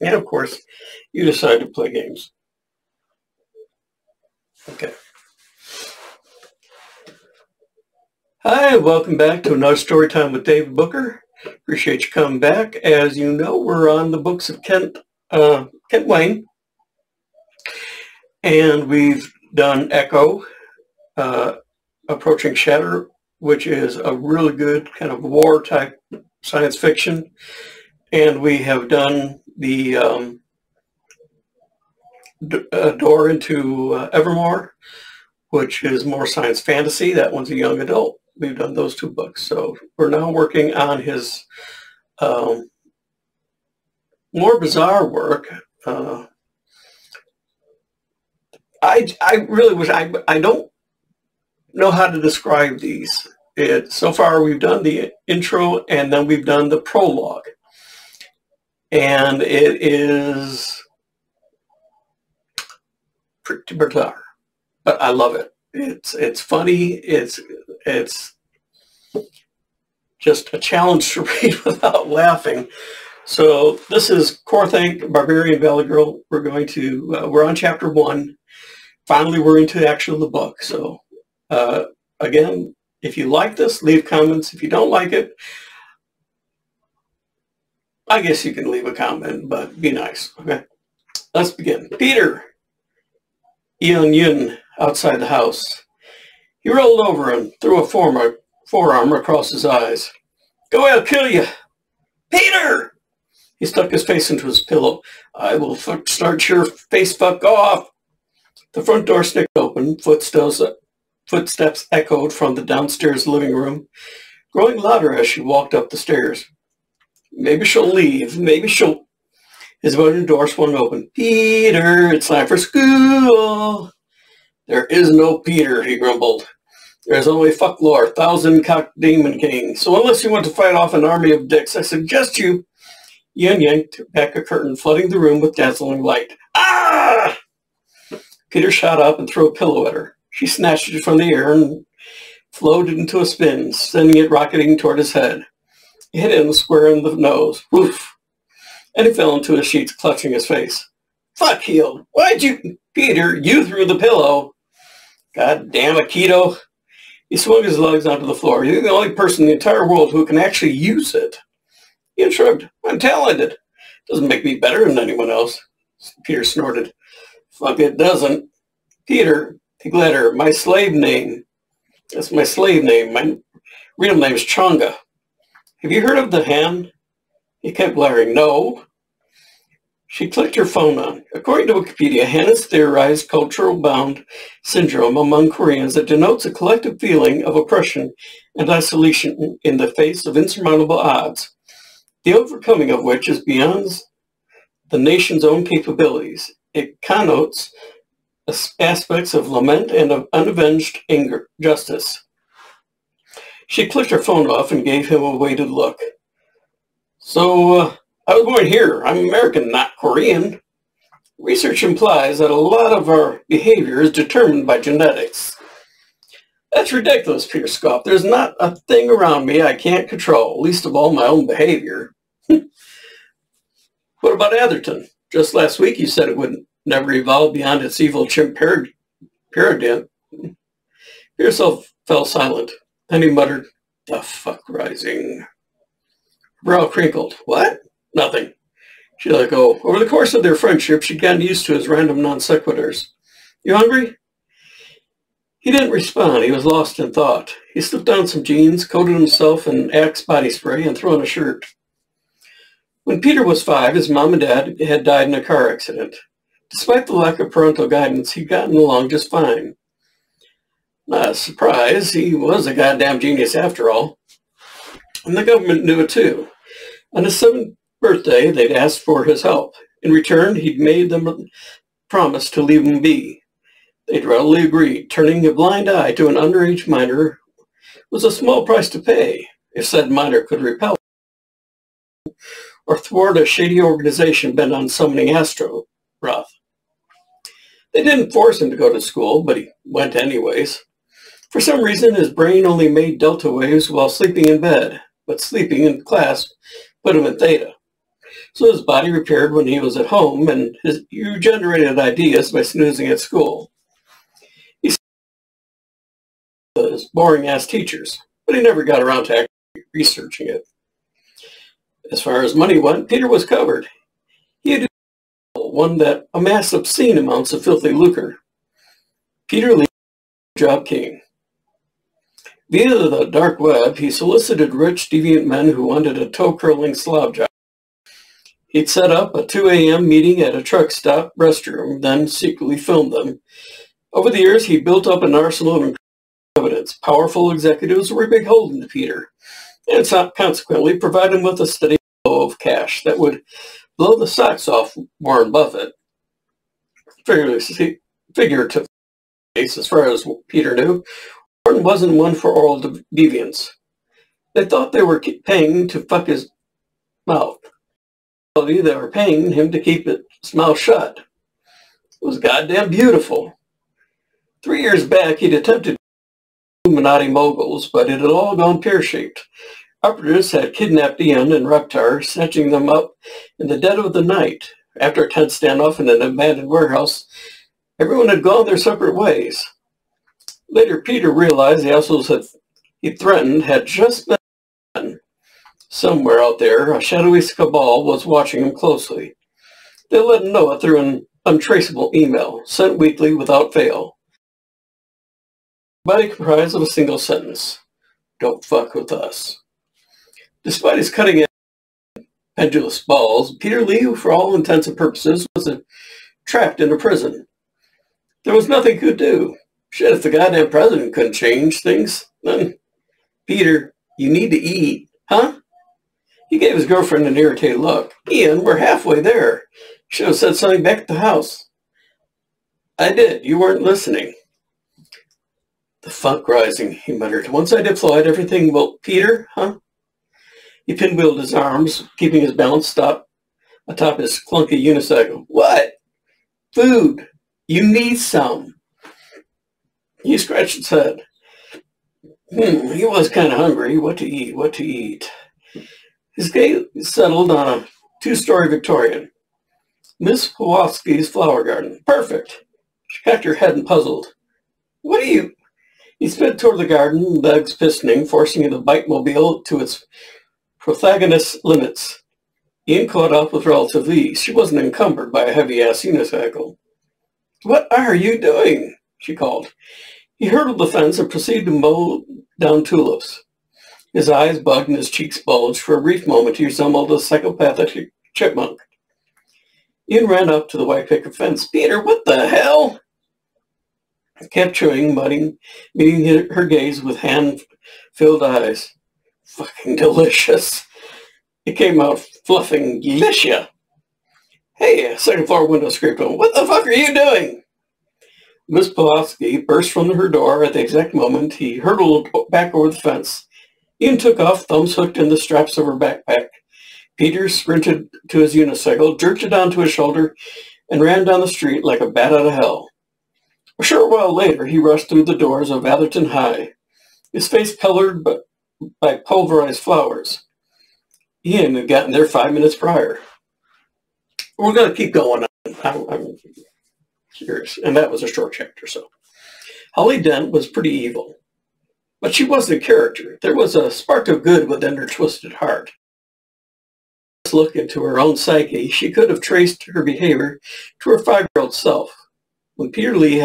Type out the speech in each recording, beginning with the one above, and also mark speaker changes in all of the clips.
Speaker 1: And of course, you decide to play games. Okay. Hi, welcome back to another story time with David Booker. Appreciate you coming back. As you know, we're on the books of Kent Wayne, and we've done Echo, Approaching Shatter, which is a really good kind of war type science fiction, and we have done the Door into Evermore, which is more science fantasy. That one's a young adult. We've done those two books. So we're now working on his more bizarre work. I really wish, I don't know how to describe these. So far we've done the intro and then we've done the prologue. And it is pretty bizarre, but I love it. It's funny. It's just a challenge to read without laughing. So this is Kor-Thank, Barbarian Valley Girl. We're on chapter 1. Finally, we're into actually the book. So again, if you like this, leave comments. If you don't like it, I guess you can leave a comment, but be nice. Okay, let's begin. Peter Yun outside the house. He rolled over and threw a forearm across his eyes. Go away, I'll kill you. Peter! He stuck his face into his pillow. I will start your face fuck off. The front door snicked open. Footsteps echoed from the downstairs living room, growing louder as she walked up the stairs. Maybe she'll leave. Maybe she'll... His bedroom door swung open. Peter, it's time for school. There is no Peter, he grumbled. There's only Fucklore, 1,000-cock demon king. So unless you want to fight off an army of dicks, I suggest you... Yin yanked back a curtain, flooding the room with dazzling light. Ah! Peter shot up and threw a pillow at her. She snatched it from the air and floated into a spin, sending it rocketing toward his head. It hit him square in the nose. Woof! And he fell into his sheets, clutching his face. Fuck you! Why'd you... Peter, you threw the pillow! God damn it, Keto! He swung his legs onto the floor. You're the only person in the entire world who can actually use it. Ian shrugged. I'm talented. Doesn't make me better than anyone else. Peter snorted. Fuck, it doesn't. Peter, he glared at her. My slave name. That's my slave name. My real name's Changa. Have you heard of the Han? He kept glaring. No. She clicked her phone on. According to Wikipedia, Han has theorized cultural bound syndrome among Koreans that denotes a collective feeling of oppression and isolation in the face of insurmountable odds, the overcoming of which is beyond the nation's own capabilities. It connotes aspects of lament and of unavenged anger, justice. She clicked her phone off and gave him a weighted look. So, I was born here. I'm American, not Korean. Research implies that a lot of our behavior is determined by genetics. That's ridiculous, Peter scoffed. There's not a thing around me I can't control, least of all my own behavior. What about Atherton? Just last week you said it would never evolve beyond its evil chimp paradigm. Peter fell silent. Then he muttered, the fuck rising. Her brow crinkled. What? Nothing. She let go. Over the course of their friendship, she'd gotten used to his random non sequiturs. You hungry? He didn't respond. He was lost in thought. He slipped on some jeans, coated himself in Axe body spray, and threw on a shirt. When Peter was 5, his mom and dad had died in a car accident. Despite the lack of parental guidance, he'd gotten along just fine. Not a surprise. He was a goddamn genius after all. And the government knew it too. On his 7th birthday, they'd asked for his help. In return, he'd made them a promise to leave him be. They'd readily agreed. Turning a blind eye to an underage minor was a small price to pay, if said minor could repel or thwart a shady organization bent on summoning Astaroth. They didn't force him to go to school, but he went anyways. For some reason, his brain only made delta waves while sleeping in bed, but sleeping in class put him in theta. so his body repaired when he was at home, and you generated ideas by snoozing at school. He said those boring-ass teachers, but he never got around to actually researching it. As far as money went, Peter was covered. He had one that amassed obscene amounts of filthy lucre. Peter Lee, job king. Via the dark web, he solicited rich, deviant men who wanted a toe-curling slob job. He'd set up a 2 a.m. meeting at a truck stop restroom, then secretly filmed them. Over the years, he built up an arsenal of evidence. Powerful executives were beholden to Peter, and consequently provide him with a steady flow of cash that would blow the socks off Warren Buffett. Figurative case, as far as Peter knew, Warren wasn't one for oral deviance. They thought they were paying to fuck his mouth. They were paying him to keep his mouth shut. It was goddamn beautiful. 3 years back, he'd attempted Illuminati moguls, but it had all gone pear-shaped. Operatives had kidnapped Ian and Reptar, snatching them up in the dead of the night. After a tense standoff in an abandoned warehouse, everyone had gone their separate ways. Later, Peter realized the assholes he threatened had just been done. Somewhere out there, a shadowy cabal was watching him closely. They let him know it through an untraceable email, sent weekly without fail. Body comprised of a single sentence: "Don't fuck with us." Despite his cutting-edge pendulous balls, Peter Lee, for all intents and purposes, was trapped in a prison. There was nothing he could do. Shit, if the goddamn president couldn't change things, then, Peter, you need to eat, huh? He gave his girlfriend an irritated look. "Ian, we're halfway there. Should have said something back at the house." "I did. You weren't listening." "The funk rising," he muttered. "Once I deployed, everything will..." "Peter, huh?" He pinwheeled his arms, keeping his balance atop his clunky unicycle. "What?" "Food. You need some." He scratched his head. He was kind of hungry. What to eat? His gaze settled on a 2-story Victorian. Miss Pawlowski's flower garden. Perfect. She cocked her head and puzzled. "What are you..." He sped toward the garden, legs pistoning, forcing the bike-mobile to its protagonist's limits. Ian caught up with relative ease. She wasn't encumbered by a heavy-ass unicycle. "What are you doing?" she called. He hurdled the fence and proceeded to mow down tulips. His eyes bugged and his cheeks bulged. For a brief moment, he resembled a psychopathic chipmunk. Ian ran up to the white picket fence. "Peter, what the hell?" He kept chewing, meeting her gaze with hand-filled eyes. "Fucking delicious." It came out fluffing, "Delicia." "Hey," a second-floor window scraped on. "What the fuck are you doing?" Miss Pawlowski burst from her door at the exact moment he hurtled back over the fence. Ian took off, thumbs hooked in the straps of her backpack. Peter sprinted to his unicycle, jerked it onto his shoulder, and ran down the street like a bat out of hell. A short while later, he rushed through the doors of Atherton High, his face colored by pulverized flowers. Ian had gotten there 5 minutes prior. We're going to keep going on. I'm curious. And that was a short chapter, so. Holly Dent was pretty evil. But she wasn't a character. There was a spark of good within her twisted heart. Let's look into her own psyche. She could have traced her behavior to her 5-year-old self. When Peter Lee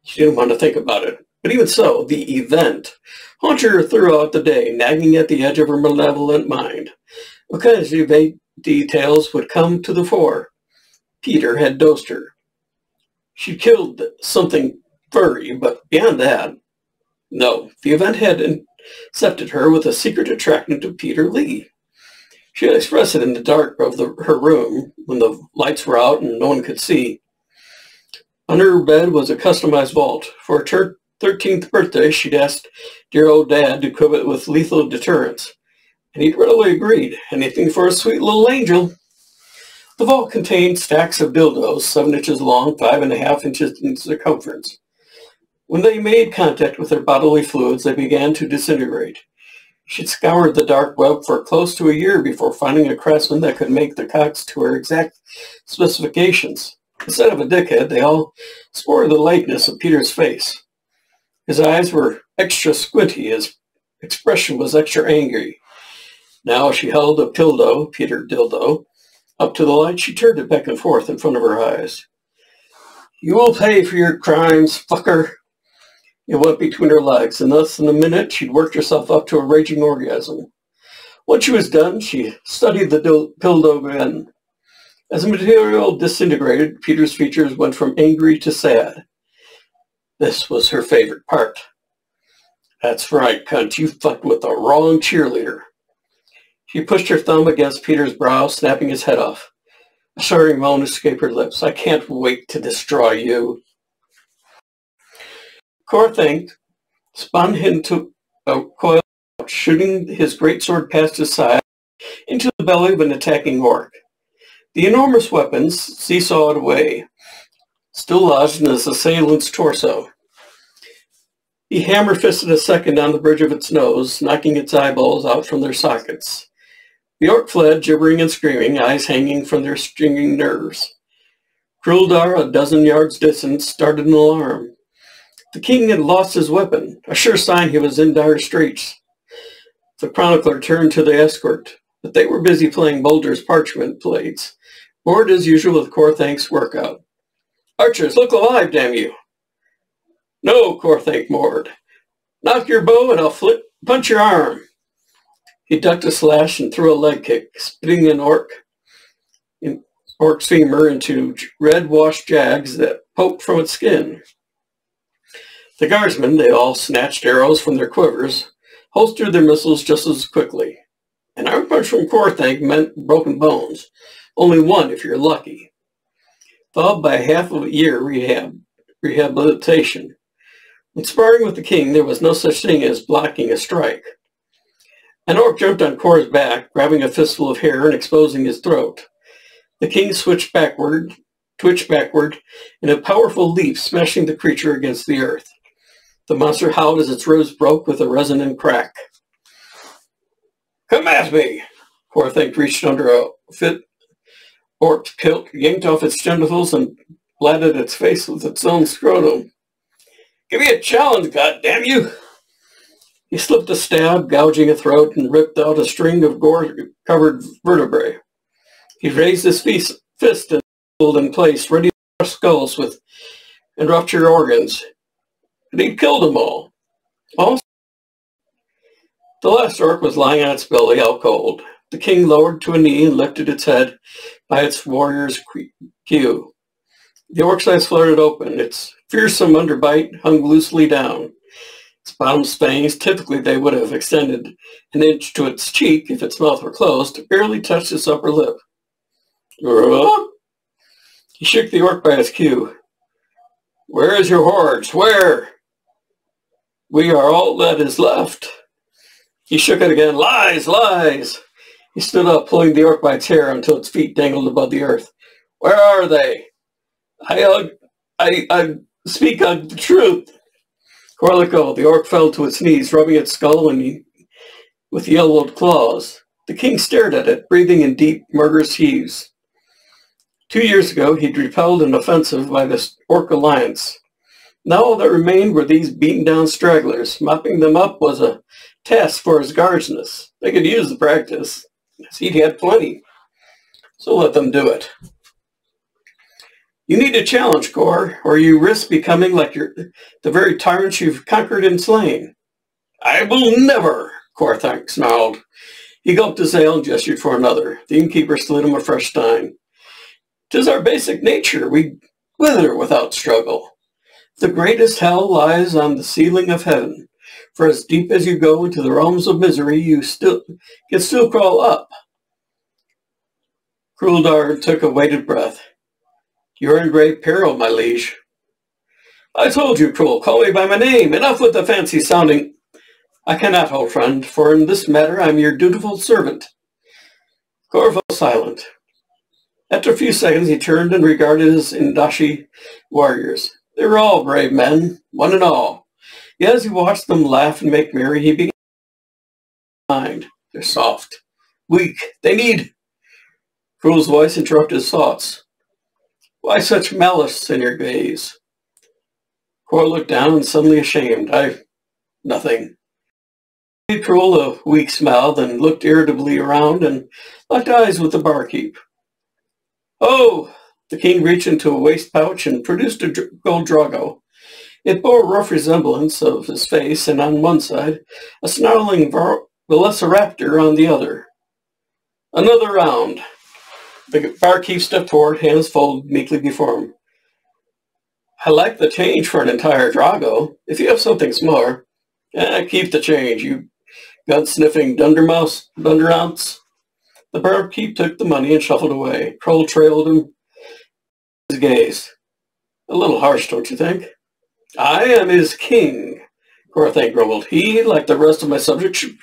Speaker 1: she didn't want to think about it. But even so, the event haunted her throughout the day, nagging at the edge of her malevolent mind. Occasionally, vague details would come to the fore. Peter had dosed her. She killed something furry, but beyond that, no. The event had incepted her with a secret attraction to Peter Lee. She had expressed it in the dark of her room when the lights were out and no one could see. Under her bed was a customized vault. For her 13th birthday, she'd asked dear old Dad to equip it with lethal deterrents, and he'd readily agreed. Anything for a sweet little angel. The vault contained stacks of dildos, 7 inches long, 5.5 inches in circumference. When they made contact with their bodily fluids, they began to disintegrate. She'd scoured the dark web for close to a year before finding a craftsman that could make the cocks to her exact specifications. Instead of a dickhead, they all spore the likeness of Peter's face. His eyes were extra squinty, his expression was extra angry. Now she held a pildo, Peter Dildo, up to the light. She turned it back and forth in front of her eyes. "You will pay for your crimes, fucker." It went between her legs. In less than a minute, she'd worked herself up to a raging orgasm. Once she was done, she studied the dildo again. As the material disintegrated, Peter's features went from angry to sad. This was her favorite part. "That's right, cunt. You fucked with the wrong cheerleader." She pushed her thumb against Peter's brow, snapping his head off. A shuddering moan escaped her lips. "I can't wait to destroy you." Kor-Thank spun into a coil, shooting his greatsword past his side into the belly of an attacking orc. The enormous weapons seesawed away, still lodged in his assailant's torso. He hammer-fisted a second on the bridge of its nose, knocking its eyeballs out from their sockets. The orc fled, gibbering and screaming, eyes hanging from their stinging nerves. Kruldar, a dozen yards distant, started an alarm. The king had lost his weapon, a sure sign he was in dire straits. The chronicler turned to the escort, but they were busy playing Boulder's parchment plates, bored as usual with Kor-Thank's workout. "Archers, look alive, damn you!" "No," Kor-Thank roared. "Knock your bow and I'll punch your arm." He ducked a slash and threw a leg kick, spitting an orc's femur into red washed jags that poked from its skin. The guardsmen, they all snatched arrows from their quivers, holstered their missiles just as quickly. An arm punch from Kor-Thank meant broken bones, only one if you're lucky, followed by half of a year rehabilitation. When sparring with the king, there was no such thing as blocking a strike. An orc jumped on Kor's back, grabbing a fistful of hair and exposing his throat. The king twitched backward in a powerful leap, smashing the creature against the earth. The monster howled as its ribs broke with a resonant crack. "Come at me!" Kor-Thank reached under a fit orc's kilt, yanked off its genitals, and blatted its face with its own scrotum. "Give me a challenge, goddammit!" He slipped a stab, gouging a throat, and ripped out a string of gore-covered vertebrae. He raised his fist and pulled in place, ready to crush skulls and rupture organs. But he'd killed them all. The last orc was lying on its belly, out cold. The king lowered to a knee and lifted its head by its warrior's queue. The orc's eyes fluttered open. Its fearsome underbite hung loosely down. Its bottom's fangs, typically they would have extended an inch to its cheek if its mouth were closed, barely touched its upper lip. He shook the orc by his cue. "Where is your horde? Where?" "We are all that is left." He shook it again. "Lies, lies." He stood up, pulling the orc by its hair until its feet dangled above the earth. "Where are they?" I speak of the truth." Corlico, the orc, fell to its knees, rubbing its skull with yellowed claws. The king stared at it, breathing in deep, murderous heaves. 2 years ago, he'd repelled an offensive by the orc alliance. Now all that remained were these beaten-down stragglers. Mopping them up was a task for his guardsness. They could use the practice, as he'd had plenty. So let them do it. "You need a challenge, Kor, or you risk becoming like the very tyrants you've conquered and slain." "I will never," Kor-Thank snarled. He gulped his ale and gestured for another. The innkeeper slid him a fresh stein. "'Tis our basic nature. We wither without struggle. The greatest hell lies on the ceiling of heaven. For as deep as you go into the realms of misery, you can still crawl up." Kruldar took a weighted breath. "You're in great peril, my liege." "I told you, Krul, call me by my name. Enough with the fancy sounding." "I cannot, old friend, for in this matter I am your dutiful servant." Kor fell silent. After a few seconds, he turned and regarded his Indashi warriors. They were all brave men, one and all. Yet as he watched them laugh and make merry, he began mind. They're soft, weak. They need... Cruel's voice interrupted his thoughts. Why such malice in your gaze? Kor looked down and suddenly ashamed. Nothing. He gave Cruel a weak smile, then looked irritably around and locked eyes with the barkeep. Oh! The king reached into a waist pouch and produced a gold drago. It bore a rough resemblance of his face, and on one side, a snarling velociraptor on the other. Another round. The barkeep stepped forward, hands folded meekly before him. I like the change for an entire drago. If you have something smaller, keep the change, you gun-sniffing dunderounce. The barkeep took the money and shuffled away. Kroll trailed him his gaze. A little harsh, don't you think? I am his king, Kor-Thank grumbled. He, like the rest of my subjects, should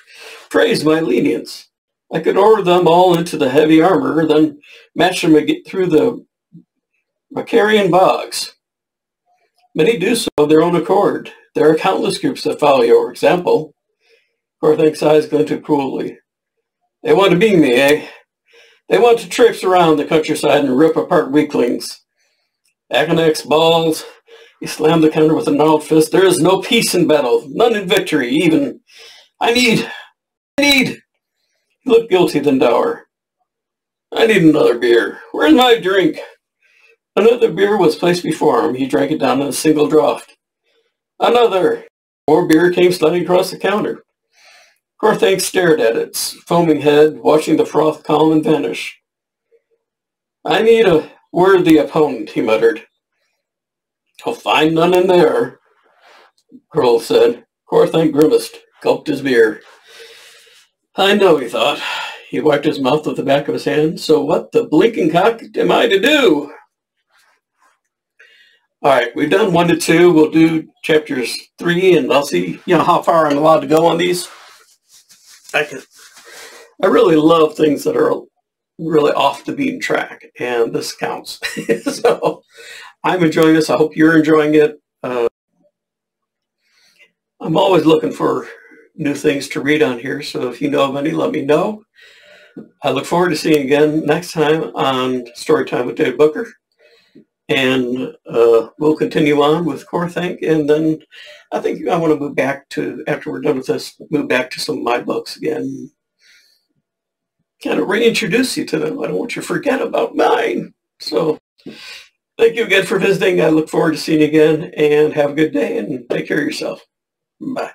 Speaker 1: praise my lenience. I could order them all into the heavy armor, then match them through the Barbarian bogs. Many do so of their own accord. There are countless groups that follow your example. Kor-Thank's eyes glinted cruelly. They want to be me, eh? They want to traipse around the countryside and rip apart weaklings. Akonak's balls. He slammed the counter with a gnarled fist. There is no peace in battle, none in victory, even. I need. He looked guilty, then dour. I need another beer. Where's my drink? Another beer was placed before him. He drank it down in a single draught. Another. More beer came sliding across the counter. Kor-Thank stared at its foaming head, watching the froth calm and vanish. I need a worthy opponent, he muttered. I'll find none in there, Kroll said. Kor-Thank grimaced, gulped his beer. I know, he thought. He wiped his mouth with the back of his hand. So what the blinking cock am I to do? All right, we've done 1 to 2. We'll do chapters 3, and I'll see, how far I'm allowed to go on these. I really love things that are really off the beaten track, and this counts. So I'm enjoying this. I hope you're enjoying it. I'm always looking for new things to read on here, so if you know of any, let me know. I look forward to seeing you again next time on Storytime with David Booker. And we'll continue on with Kor-Thank, and then I think I want to move back to, after we're done with this, move back to some of my books again. Kind of reintroduce you to them. I don't want you to forget about mine. So thank you again for visiting. I look forward to seeing you again, and have a good day, and take care of yourself. Bye.